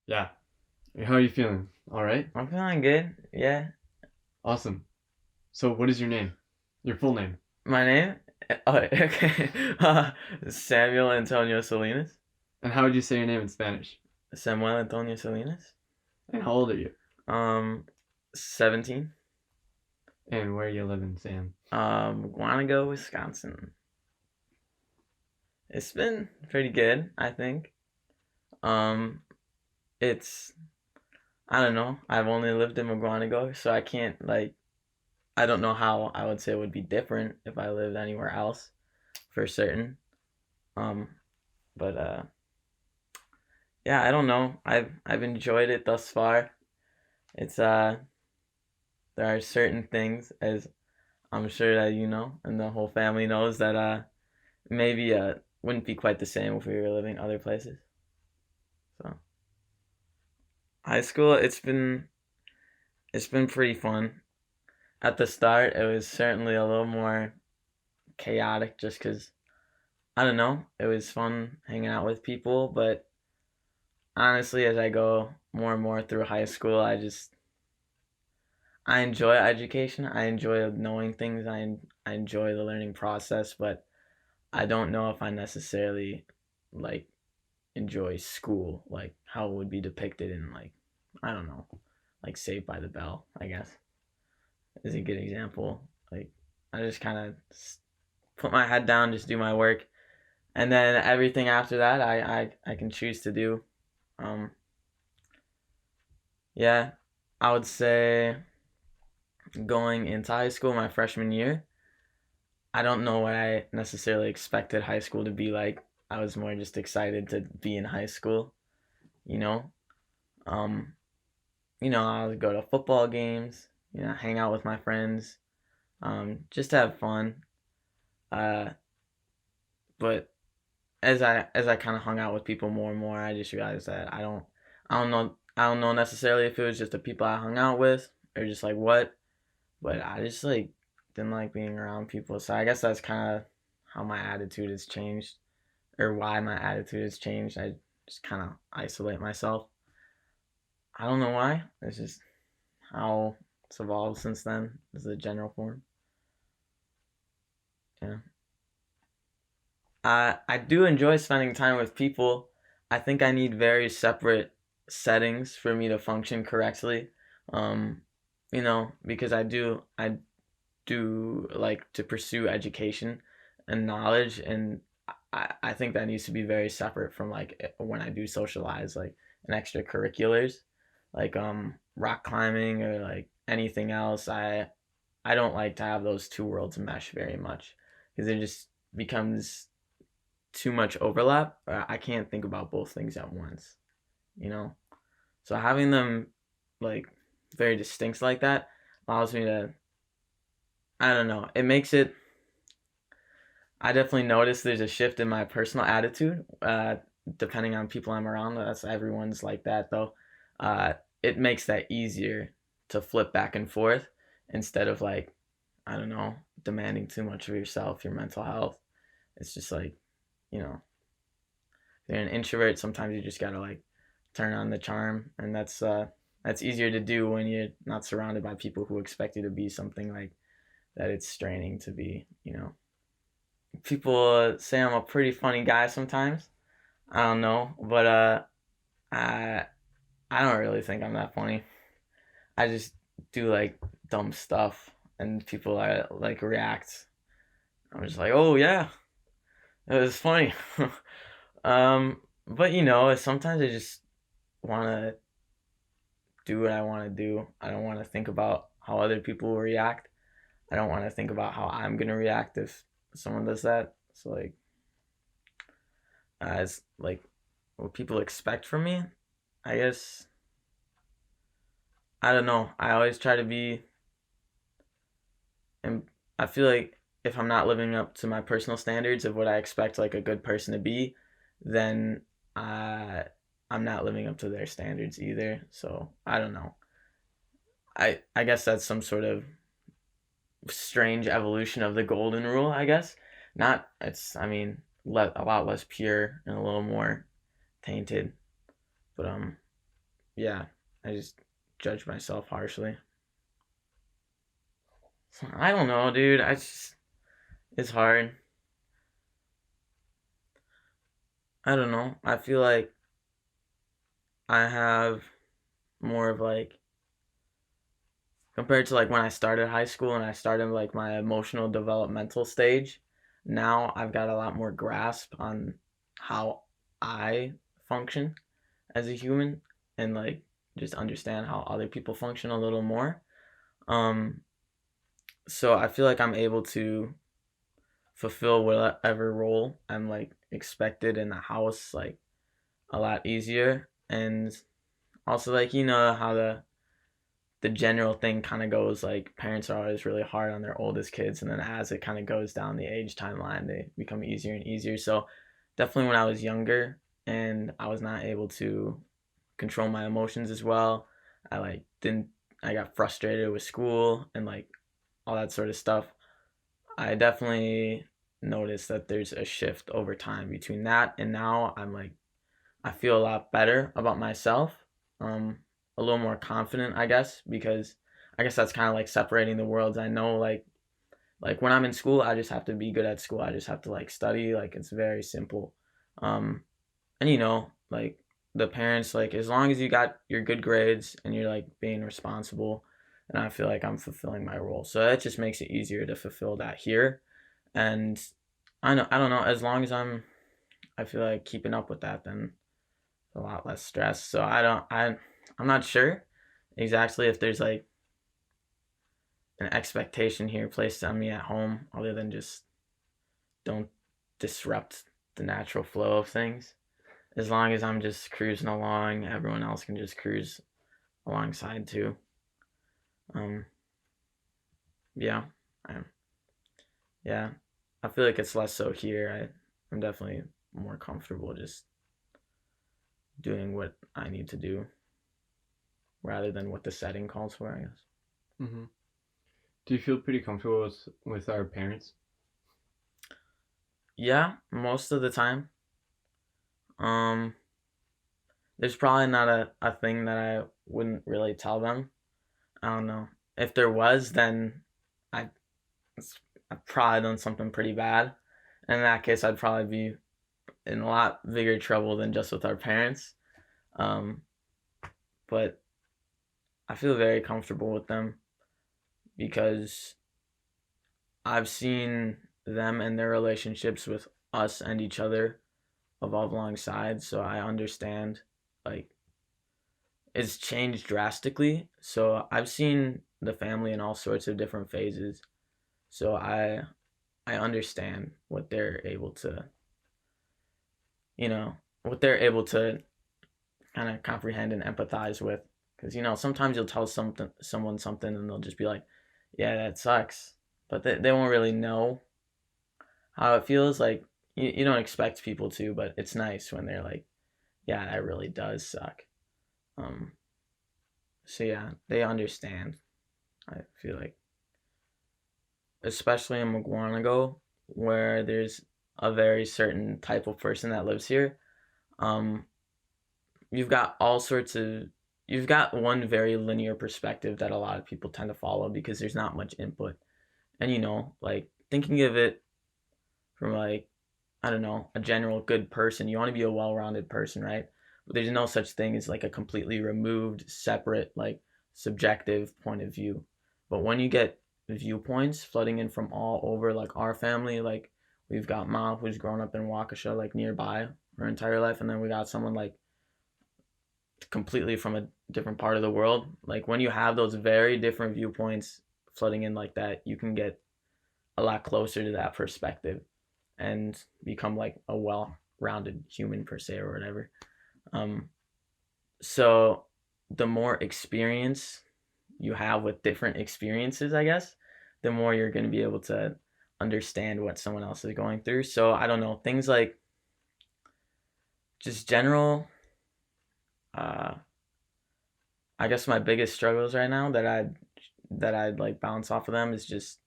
Yeah. How are you feeling? All right? I'm feeling good. Yeah. Awesome. So, what is your name? Your full name? My name? Oh, okay. Samuel Antonio Salinas. And how would you say your name in Spanish? Samuel Antonio Salinas. And how old are you? Um, 17. And where you live in, Sam? Guanago, Wisconsin. It's been pretty good, I think. Um, it's I don't know. I've only lived in Guanago, so I can't I don't know how I would say it would be different if I lived anywhere else for certain. Um, but yeah, I don't know. I've enjoyed it thus far. It's there are certain things, as I'm sure that you know and the whole family knows, that maybe wouldn't be quite the same if we were living other places. So high school, it's been pretty fun. At the start, it was certainly a little more chaotic just because I don't know. It was fun hanging out with people, but honestly, as I go more and more through high school, I enjoy education. I enjoy knowing things. I enjoy the learning process, but I don't know if I necessarily like enjoy school, like how it would be depicted in, like, I don't know, like Saved by the Bell, I guess is a good example. Like, I just kind of put my head down, just do my work, and then everything after that, I can choose to do. Um, yeah, I would say going into high school my freshman year, I don't know what I necessarily expected high school to be like. I was more just excited to be in high school, you know. Um, I would go to football games, hang out with my friends, just to have fun. Uh, but as I kind of hung out with people more and more, I just realized that I don't know necessarily if it was just the people I hung out with or just like what, but I just like didn't like being around people. So I guess that's kind of how my attitude has changed, or why my attitude has changed. I just kind of isolate myself. I don't know why. It's just how it's evolved since then. Is the general form. Yeah. I do enjoy spending time with people. I think I need very separate settings for me to function correctly. Um, because I do like to pursue education and knowledge, and I think that needs to be very separate from like when I do socialize, like in extracurriculars, like rock climbing or like anything else. I don't like to have those two worlds mesh very much because it just becomes too much overlap. I can't think about both things at once, you know? So having them like very distinct like that allows me to, I don't know, it makes it, I definitely notice there's a shift in my personal attitude, depending on people I'm around. That's everyone's like that though. Uh, it makes that easier to flip back and forth instead of like, I don't know, demanding too much of yourself, your mental health. It's just like, you know, if you're an introvert, sometimes you just gotta like turn on the charm, and that's easier to do when you're not surrounded by people who expect you to be something like that. It's straining to be, People say I'm a pretty funny guy sometimes. I don't know, but I I don't really think I'm that funny. I just do like dumb stuff, and people are like react. I'm just like, oh yeah, it was funny. But sometimes I just want to do what I want to do. I don't want to think about how other people will react. I don't want to think about how I'm gonna react if someone does that. So like, as like what people expect from me, I guess I don't know. I always try to be, and I feel like if I'm not living up to my personal standards of what I expect like a good person to be, then I I'm not living up to their standards either. So I don't know. I guess that's some sort of strange evolution of the golden rule, I guess. Not it's I mean a lot less pure and a little more tainted, but yeah, I just judge myself harshly. So, I don't know, dude. It's hard. I don't know. I feel like I have more of like compared to like when I started high school and I started like my emotional developmental stage. Now I've got a lot more grasp on how I function as a human and like just understand how other people function a little more. Um, so I feel like I'm able to fulfill whatever role I'm like expected in the house like a lot easier. And also like you know how the general thing kind of goes like parents are always really hard on their oldest kids, and then as it kind of goes down the age timeline they become easier and easier. So definitely when I was younger and I was not able to control my emotions as well, I like didn't I got frustrated with school and like all that sort of stuff. I definitely noticed that there's a shift over time between that and now. I'm like I feel a lot better about myself. Um, a little more confident, I guess, because I guess that's kind of like separating the worlds. I know like when I'm in school, I just have to be good at school. I just have to like study. Like it's very simple. Um, and you know, like the parents, like as long as you got your good grades and you're like being responsible, and I feel like I'm fulfilling my role. So that just makes it easier to fulfill that here. And I don't know, as long as I feel like keeping up with that, then a lot less stress. So I'm not sure exactly if there's like an expectation here placed on me at home other than just don't disrupt the natural flow of things. As long as I'm just cruising along, everyone else can just cruise alongside too. Um, yeah, I, yeah, I feel like it's less so here. I'm definitely more comfortable just doing what I need to do rather than what the setting calls for, I guess. Hmm. Do you feel pretty comfortable with our parents? Yeah, most of the time. Um, there's probably not a thing that I wouldn't really tell them. I don't know. If there was, then I I've probably done something pretty bad. In that case, I'd probably be in a lot bigger trouble than just with our parents. Um, but I feel very comfortable with them because I've seen them and their relationships with us and each other evolve alongside. So I understand like it's changed drastically. So I've seen the family in all sorts of different phases. So I understand what they're able to, you know, what they're able to kind of comprehend and empathize with. Because you know, sometimes you'll tell someone something, and they'll just be like, "Yeah, that sucks," but they won't really know how it feels. Like you don't expect people to, but it's nice when they're like, "Yeah, that really does suck." Um, so yeah, they understand. I feel like, especially in McGuanago, where there's a very certain type of person that lives here. Um, you've got all sorts of you've got one very linear perspective that a lot of people tend to follow because there's not much input. And you know, like thinking of it from like I don't know, a general good person, you want to be a well-rounded person, right? But there's no such thing as like a completely removed, separate, like subjective point of view. But when you get viewpoints flooding in from all over, like our family, like we've got Ma who's grown up in Waukesha, like nearby her entire life, and then we got someone like completely from a different part of the world. Like when you have those very different viewpoints flooding in like that, you can get a lot closer to that perspective and become like a well-rounded human per se or whatever. Um, so the more experience you have with different experiences, I guess, the more you're going to be able to understand what someone else is going through. So I don't know, things like just general uh I guess my biggest struggles right now that I'd like bounce off of them is just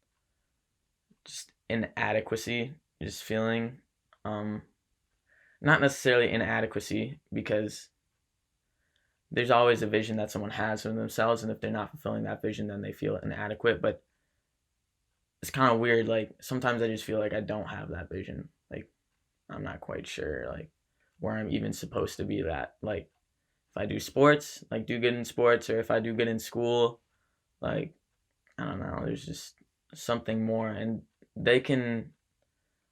inadequacy, just feeling um not necessarily inadequacy because there's always a vision that someone has for themselves, and if they're not fulfilling that vision, then they feel inadequate. But it's kind of weird. Like sometimes I just feel like I don't have that vision. Like I'm not quite sure like where I'm even supposed to be. That like if I do sports, like do good in sports, or if I do good in school, like I don't know. There's just something more, and they can.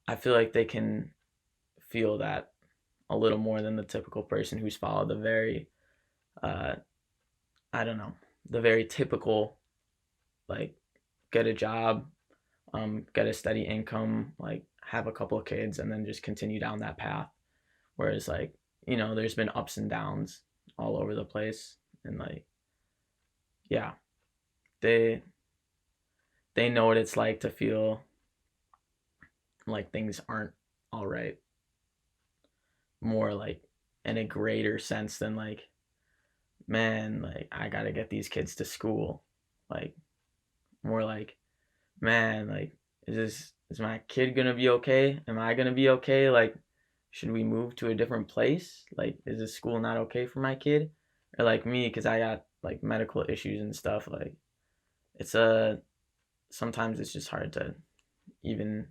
I feel like they can feel that a little more than the typical person who's followed the very, uh, I don't know, the very typical like get a job, get a steady income, like have a couple of kids, and then just continue down that path. Whereas like there's been ups and downs all over the place, and like yeah, they they know what it's like to feel like things aren't all right, more like in a greater sense than like man, like I gotta get these kids to school, like more like man, like is my kid gonna be okay? Am I gonna be okay? Like should we move to a different place? Like is this school not okay for my kid? Or like me, because I got like medical issues and stuff. Like it's a sometimes it's just hard to even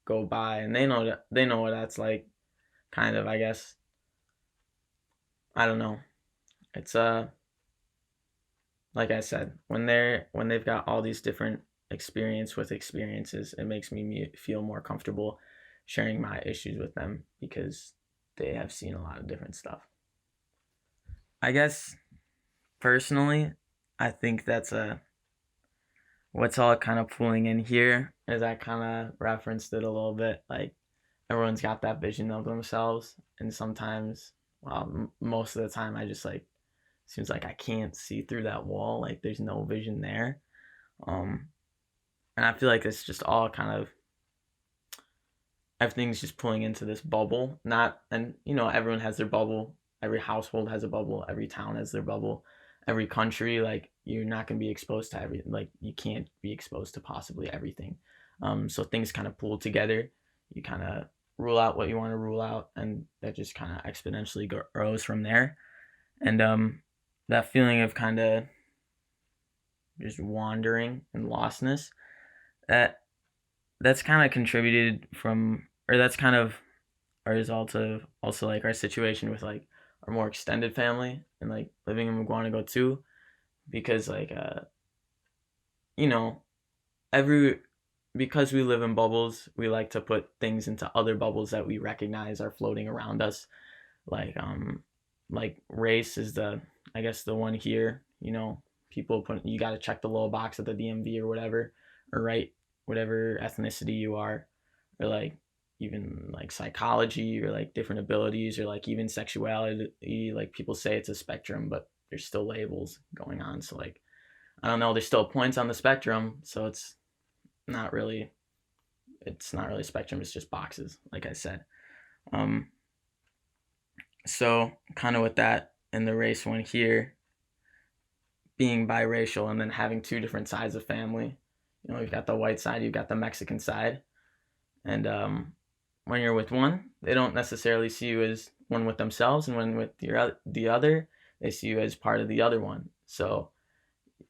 go by, and they know what that's like. Kind of, I guess. I don't know. It's like I said, when they've got all these different experiences, it makes me feel more comfortable sharing my issues with them because they have seen a lot of different stuff. I guess personally, I think that's a what's all kind of pulling in here is I kind of referenced it a little bit. Like everyone's got that vision of themselves, and sometimes, well, most of the time, I just like seems like I can't see through that wall. Like there's no vision there. Um, and I feel like it's just all kind of everything's just pulling into this bubble. Not and everyone has their bubble. Every household has a bubble. Every town has their bubble. Every country, like you're not gonna be exposed to everything. Like you can't be exposed to possibly everything. So things kind of pool together. You kind of rule out what you want to rule out, and that just kind of exponentially grows from there. And that feeling of kind of just wandering and lostness that that's kind of contributed from or that's kind of a result of also like our situation with like our more extended family and like living in McGuanago too, because like you know every because we live in bubbles, we like to put things into other bubbles that we recognize are floating around us, like race is the I guess the one here. People put you got to check the little box at the DMV or whatever, or write whatever ethnicity you are, or like even like psychology or like different abilities or like even sexuality. Like people say it's a spectrum, but there's still labels going on. So like I don't know, there's still points on the spectrum, so not really it's not really a spectrum. It's just boxes, like I said. Um, so kind of with that in the race one here, being biracial and then having two different sides of family. You've got the white side, you've got the Mexican side, and when you're with one, they don't necessarily see you as one with themselves, and when with the other, they see you as part of the other one. So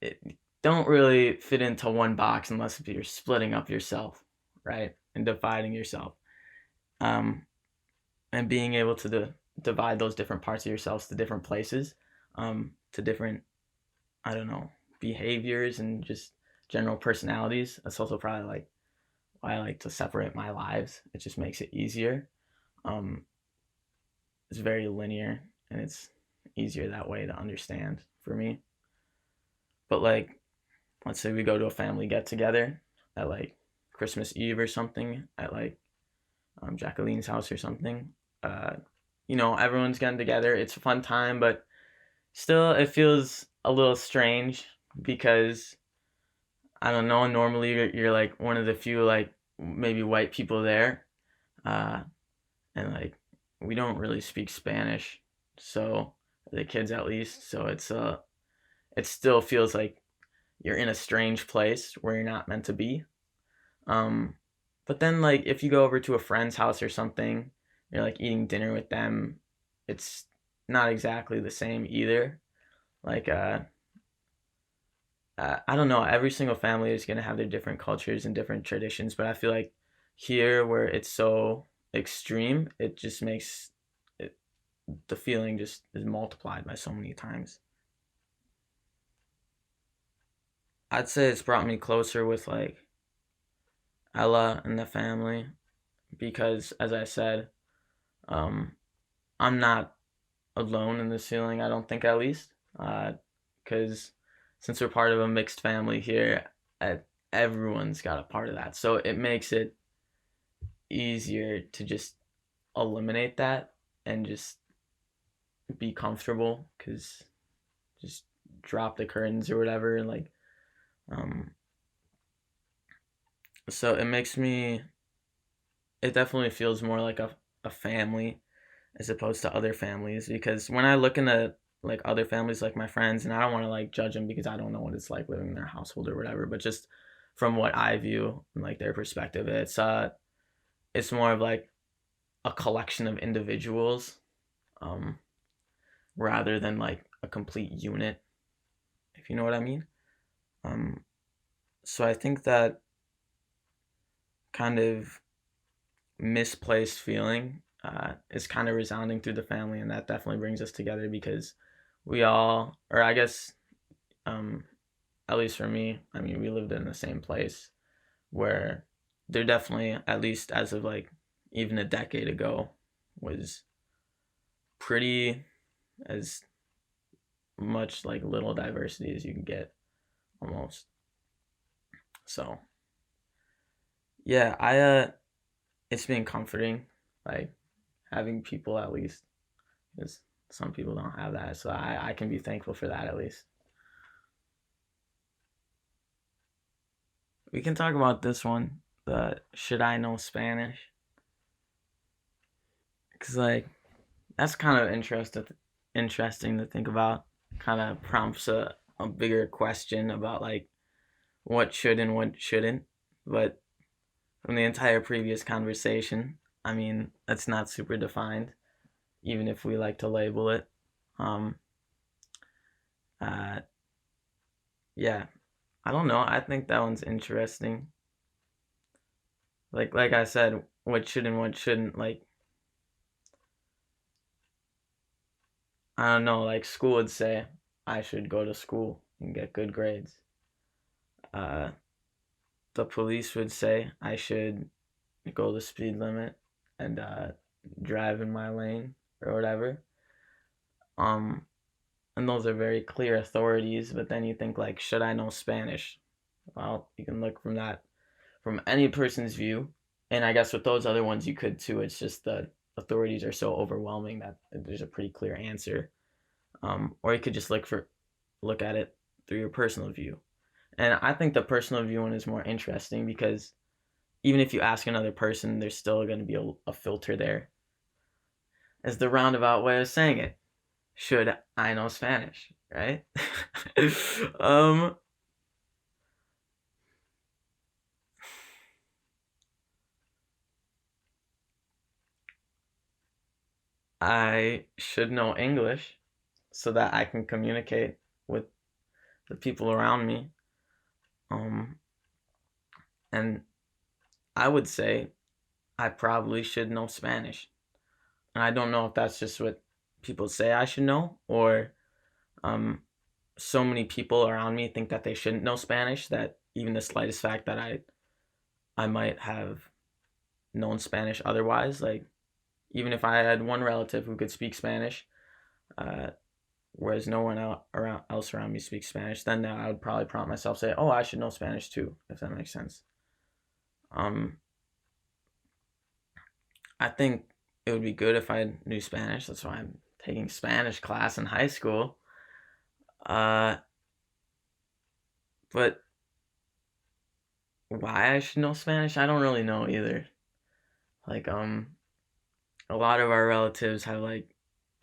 it don't really fit into one box unless you're splitting up yourself, right, and dividing yourself, um, and being able to divide those different parts of yourselves to different places, to different I don't know behaviors and just general personalities. That's also probably like why I like to separate my lives. It just makes it easier. Um, it's very linear and it's easier that way to understand for me. But like, let's say we go to a family get together at like Christmas Eve or something at like Jacqueline's house or something. Uh, everyone's getting together. It's a fun time, but still, it feels a little strange because I don't know. Normally, you're like one of the few like maybe white people there, uh, and like we don't really speak Spanish, so the kids at least. So it still feels like you're in a strange place where you're not meant to be. Um, but then like if you go over to a friend's house or something, you're like eating dinner with them. It's not exactly the same either. Like I don't know. Every single family is gonna have their different cultures and different traditions, but I feel like here where it's so extreme, it just makes it, the feeling just is multiplied by so many times. I'd say it's brought me closer with like Ella and the family because, as I said, um, I'm not alone in this feeling. I don't think, at least, because since we're part of a mixed family here, uh, everyone's got a part of that, so it makes it easier to just eliminate that and just be comfortable because just drop the curtains or whatever and like um so it makes me it definitely feels more like a family as opposed to other families because when I look into like other families like my friends, and I don't want to like judge them because I don't know what it's like living in their household or whatever, but just from what I view and like their perspective, it's more of like a collection of individuals, um rather than like a complete unit, if you know what I mean. Um, so I think that kind of misplaced feeling is kind of resounding through the family, and that definitely brings us together because we all, or I guess, um, at least for me, I mean, we lived in the same place where there definitely, at least as of like even a decade ago, was pretty as much like little diversity as you can get almost. So yeah, it's been comforting, like having people at least, because some people don't have that. So I can be thankful for that at least. We can talk about this one, the should I know Spanish? Because like that's kind of interesting to think about. Kind of prompts a bigger question about like what should and what shouldn't. But from the entire previous conversation, I mean that's not super defined, even if we like to label it. Um, uh, yeah, I don't know. I think that one's interesting. Like I said, what should and what shouldn't. Like I don't know. Like school would say I should go to school and get good grades. Uh, the police would say I should go the speed limit and drive in my lane or whatever. Um, and those are very clear authorities. But then you think like, should I know Spanish? Well, you can look from that from any person's view. And I guess with those other ones you could too. It's just the authorities are so overwhelming that there's a pretty clear answer. Or you could just look at it through your personal view. And I think the personal view one is more interesting because even if you ask another person, there's still going to be a filter there. As the roundabout way of saying it, should I know Spanish, right? um, I should know English so that I can communicate with the people around me. Um, and I would say I probably should know Spanish. And I don't know if that's just what people say I should know, or um, so many people around me think that they shouldn't know Spanish that even the slightest fact that I might have known Spanish otherwise, like even if I had one relative who could speak Spanish, uh, whereas no one else around me speaks Spanish, then I would probably prompt myself say, "Oh, I should know Spanish too," if that makes sense. Um, I think it would be good if I knew Spanish. That's why I'm taking Spanish class in high school. Uh, but why I should know Spanish, I don't really know either. Like a lot of our relatives have like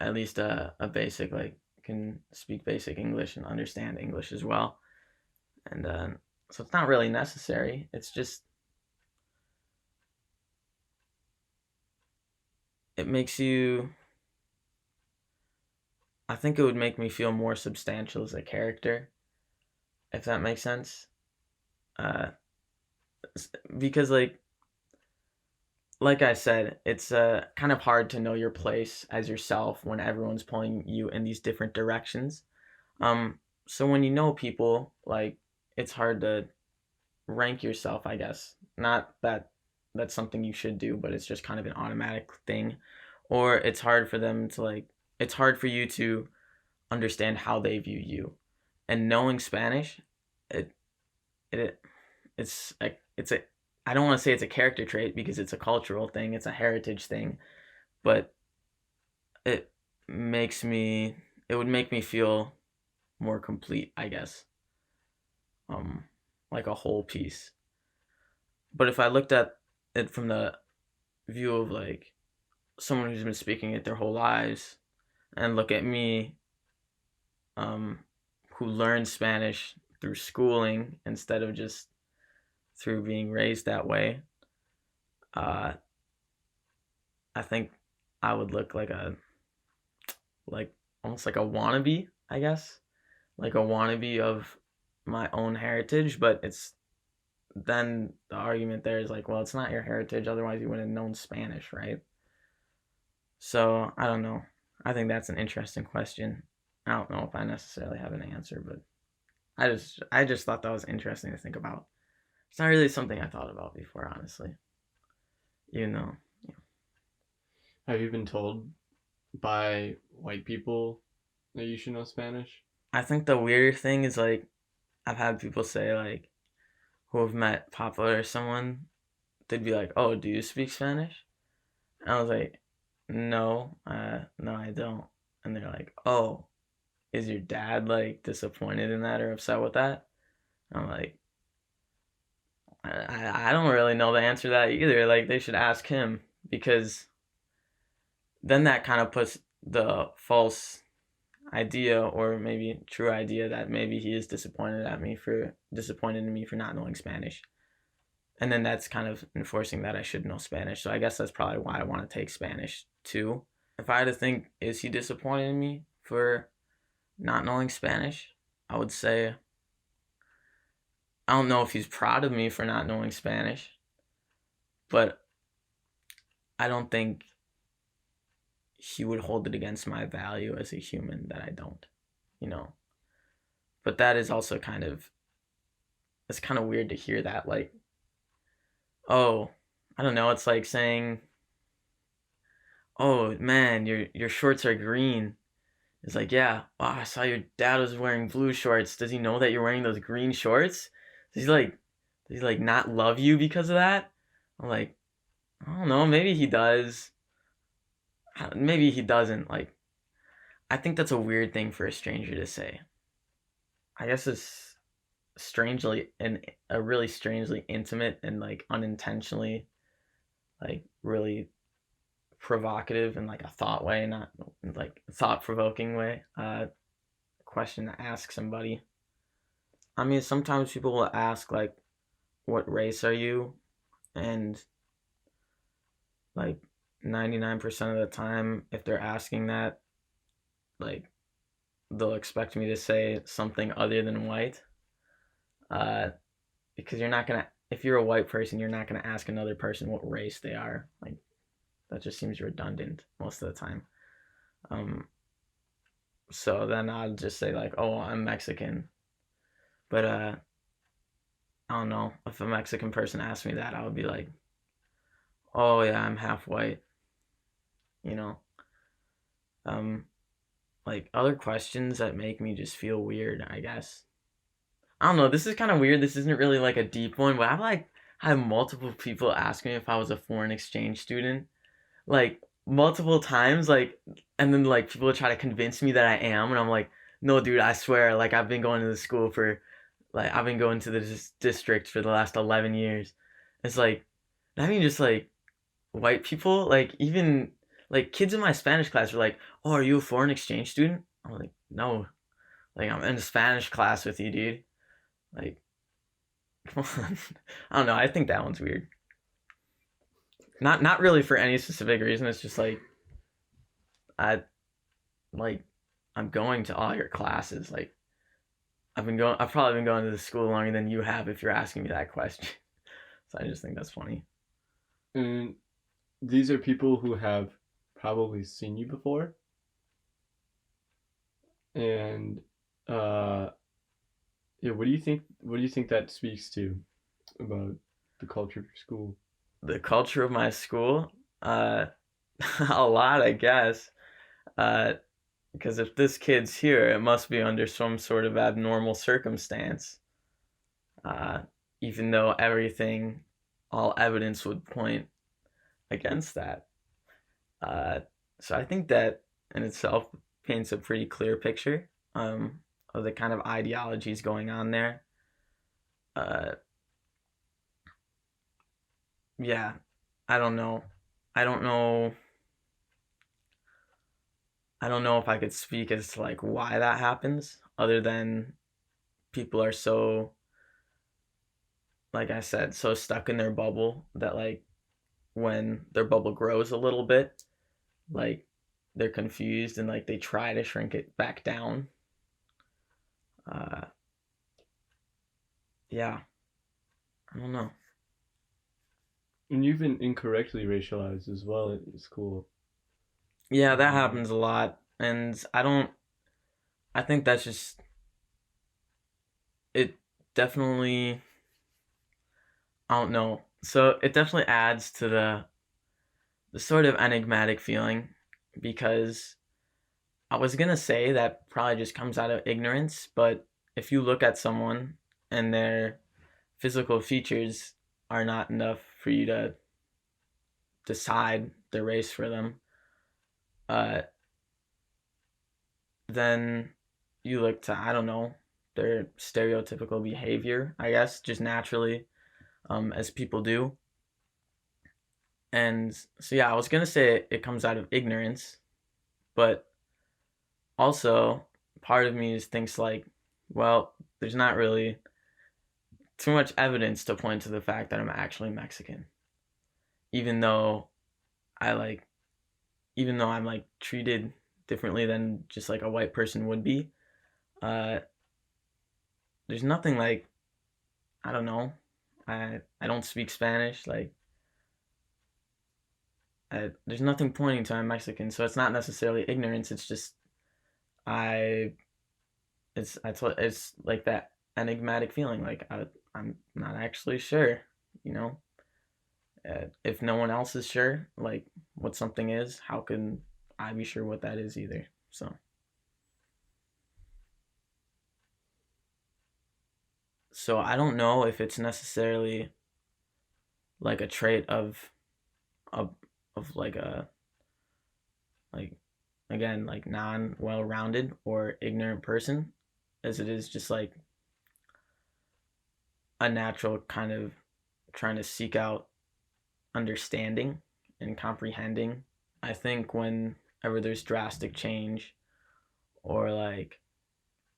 at least a basic like can speak basic English and understand English as well. And so it's not really necessary. It's just it makes you I think it would make me feel more substantial as a character, if that makes sense. Uh, because like I said, it's kind of hard to know your place as yourself when everyone's pulling you in these different directions. Um, so when you know people, like it's hard to rank yourself, I guess. Not that that's something you should do, but it's just kind of an automatic thing. Or it's hard for them to it's hard for you to understand how they view you. And knowing Spanish, it it it's a I don't want to say it's a character trait because it's a cultural thing, it's a heritage thing, but it makes me it would make me feel more complete, I guess. Um like a whole piece. But if I looked at it from the view of like someone who's been speaking it their whole lives and look at me um who learned Spanish through schooling instead of just through being raised that way, uh I think I would look like almost like a wannabe, I guess. Like a wannabe of my own heritage, but it's then the argument there is like, well, it's not your heritage, otherwise you wouldn't have known Spanish, right? So I don't know. I think that's an interesting question. I don't know if I necessarily have an answer, but I just thought that was interesting to think about. It's not really something I thought about before, honestly. You know, Have you been told by white people that you should know Spanish? I think the weird thing is like I've had people say like who have met Papa or someone, they'd be like, "Oh, do you speak Spanish?" And I was like, "No, no, I don't." And they're like, "Oh, is your dad like disappointed in that or upset with that?" And I'm like, I don't really know the answer to that either. Like they should ask him because then that kind of puts the false idea or maybe true idea that maybe he is disappointed in me for not knowing Spanish. And then that's kind of enforcing that I should know Spanish. So I guess that's probably why I want to take Spanish too. If I had to think, is he disappointed in me for not knowing Spanish? I would say I don't know if he's proud of me for not knowing Spanish, but I don't think he would hold it against my value as a human that I don't, you know. But that is also it's kind of weird to hear that like, oh, I don't know, it's like saying, "Oh, man, your shorts are green." It's like, "Yeah, wow, I saw your dad was wearing blue shorts. Does he know that you're wearing those green shorts? Does he like not love you because of that?" I'm like, "I don't know, maybe he does. Maybe he doesn't." Like, I think that's a weird thing for a stranger to say. I guess it's strangely and a really strangely intimate and like unintentionally like really provocative in like a thought way, not like thought provoking way. Question to ask somebody. I mean, sometimes people will ask like, "What race are you?" And like 99% of the time, if they're asking that, like they'll expect me to say something other than white. Uh, because you're not gonna, if you're a white person, you're not gonna ask another person what race they are. Like that just seems redundant most of the time. Um, so then I'll just say like, "Oh, I'm Mexican." But I don't know. If a Mexican person asked me that, I would be like, "Oh yeah, I'm half white." You know. Um, like other questions that make me just feel weird. I guess I don't know. This is kind of weird. This isn't really like a deep one, but I've like had multiple people ask me if I was a foreign exchange student, like multiple times, like, and then like people try to convince me that I am, and I'm like, "No, dude, I swear, like I've been going to the school for, like I've been going to the district for the last 11 years." It's like, I mean, just like white people, like even like kids in my Spanish class are like, "Oh, are you a foreign exchange student?" I'm like, "No, like I'm in a Spanish class with you, dude." Like, come on. I don't know. I think that one's weird. Not really for any specific reason. It's just like I like I'm going to all your classes. Like I've probably been going to the school longer than you have if you're asking me that question. So I just think that's funny. And these are people who have probably seen you before, and uh, yeah. What do you think? What do you think that speaks to about the culture of your school? The culture of my school, uh, a lot, I guess. Uh, because if this kid's here, it must be under some sort of abnormal circumstance. Uh, Even though everything, all evidence would point against that. Uh, so I think that in itself paints a pretty clear picture of the kind of ideologies going on there. Uh, yeah, I don't know. I don't know. I don't know if I could speak as to like why that happens, other than people are so, like I said, so stuck in their bubble that like when their bubble grows a little bit, like they're confused and like they try to shrink it back down. Uh, yeah, I don't know. And you've been incorrectly racialized as well at school. Yeah, that Um, happens a lot, and I don't. I think that's just it. Definitely, I don't know. So it definitely adds to the sort of enigmatic feeling because I was gonna say that probably just comes out of ignorance, but if you look at someone and their physical features are not enough for you to decide the race for them, uh, then you look to, I don't know, their stereotypical behavior, I guess, just naturally, as people do. And so, yeah, I was gonna say it comes out of ignorance, but also part of me is thinks like, well, there's not really too much evidence to point to the fact that I'm actually Mexican, even though I like, even though I'm like treated differently than just like a white person would be. Uh, there's nothing like, I don't know. I don't speak Spanish. Like there's nothing pointing to I'm Mexican, so it's not necessarily ignorance. It's just I it's like that enigmatic feeling. Like I'm not actually sure. You know, if no one else is sure, like what something is, how can I be sure what that is either? So I don't know if it's necessarily like a trait of of like a like again like non well rounded or ignorant person as it is just like a natural kind of trying to seek out understanding and comprehending. I think whenever there's drastic change or like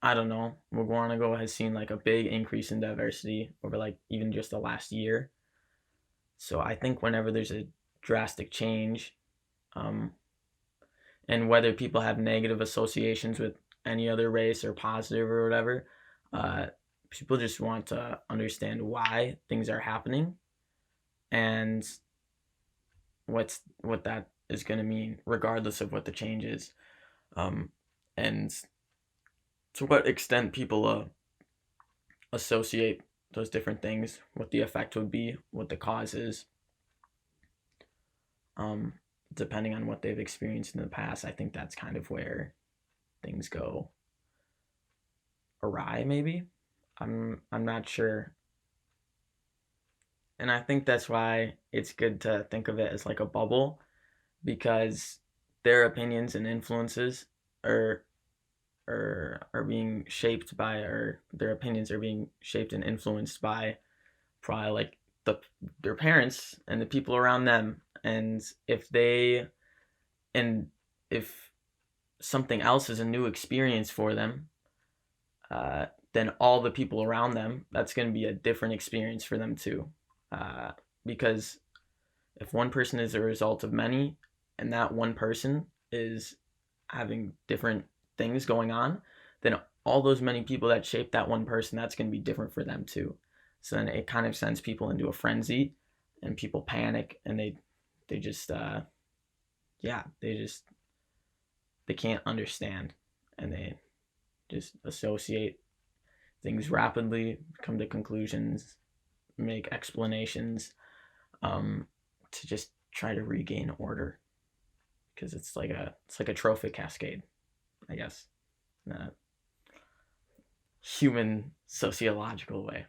I don't know, Guanago has seen like a big increase in diversity over like even just the last year. So I think whenever there's a drastic change, um, and whether people have negative associations with any other race or positive or whatever, uh, people just want to understand why things are happening and what that is going to mean, regardless of what the change is, um, and to what extent people associate those different things, what the effect would be, what the cause is, um, depending on what they've experienced in the past. I think that's kind of where things go awry. Maybe I'm not sure, and I think that's why it's good to think of it as like a bubble because their opinions and influences are are being shaped by or their opinions are being shaped and influenced by probably like their parents and the people around them and and if something else is a new experience for them uh, then all the people around them that's going to be a different experience for them too uh, because if one person is a result of many and that one person is having different things going on, then all those many people that shaped that one person, that's going to be different for them too. So then it kind of sends people into a frenzy, and people panic, and they just yeah, they can't understand, and they just associate things rapidly, come to conclusions, make explanations, to just try to regain order, because it's like a trophic cascade, I guess, in a human sociological way.